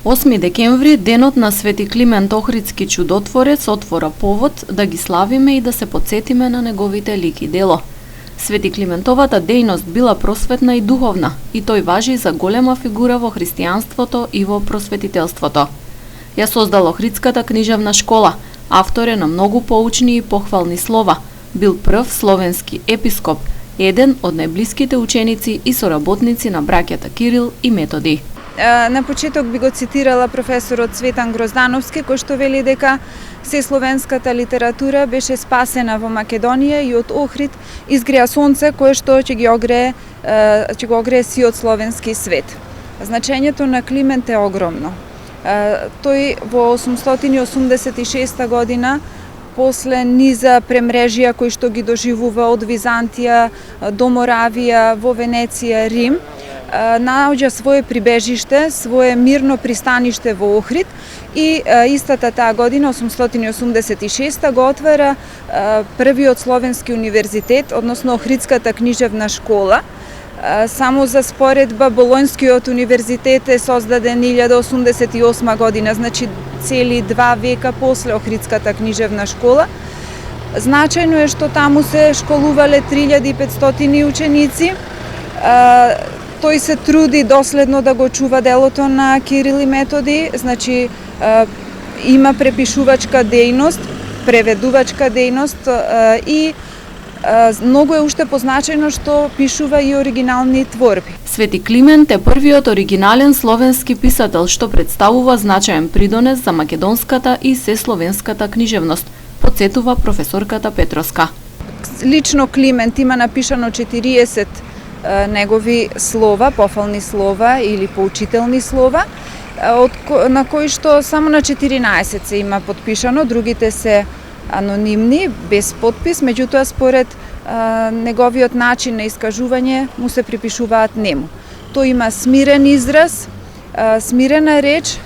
8 декември, денот на Свети Климент Охридски чудотворец, отвора повод да ги славиме и да се потсетиме на неговите лик и дело. Свети Климентовата дејност била просветна и духовна, и тој важи за голема фигура во христијанството и во просветителството. Ја создал Охридската книжевна школа, автор е на многу поучни и похвални слова, бил прв словенски епископ, еден од најблиските ученици и соработници на браќата Кирил и Методи. На почеток би го цитирала професорот Цветан Гроздановски, кој што вели дека сесловенската литература беше спасена во Македонија и од Охрид изгреа сонце кое што ќе го огрее сиот словенски свет. Значењето на Климент е огромно. Тој во 886 година, после низа премрежија кои што ги доживува од Византија до Моравија, во Венеција, Рим, наоѓа свое прибежиште, свое мирно пристаниште во Охрид и истата таа година, 886 го отвара првиот словенски универзитет, односно Охридската книжевна школа. Само за споредба, Болонскиот универзитет е создаден 1088 година, значи цели 2 века после Охридската книжевна школа. Значајно е што таму се школувале 3500 ученици. Тој се труди доследно да го чува делото на Кирил и Методи, значи има препишувачка дејност, преведувачка дејност и многу е уште позначено што пишува и оригинални творби. Свети Климент е првиот оригинален словенски писател што представува значаен придонес за македонската и сесловенската книжевност, потсетува професорката Петроска. Лично Климент има напишано 40 негови слова, пофални слова или поучителни слова, на кои што само на 14 се има подпишано, другите се анонимни, без подпис, меѓутоа според неговиот начин на искажување му се припишуваат нему. Тој има смирен израз, смирена реч,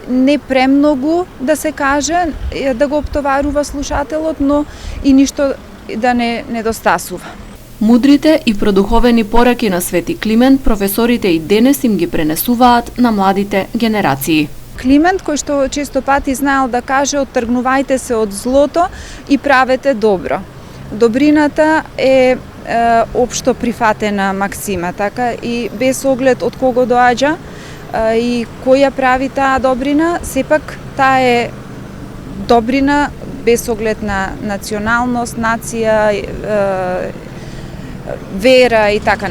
не премногу да се каже, да го оптоварува слушателот, но и ништо да не недостасува. Мудрите и продуховени пораки на Свети Климент професорите и денес им ги пренесуваат на младите генерации. Климент, кој што често пати знаел да каже: оттргнувајте се од злото и правете добро. Добрината е општо прифатена максима, така, и без оглед од кого доаѓа и кој ја прави таа добрина, сепак таа е добрина без оглед на националност, нација, вера и така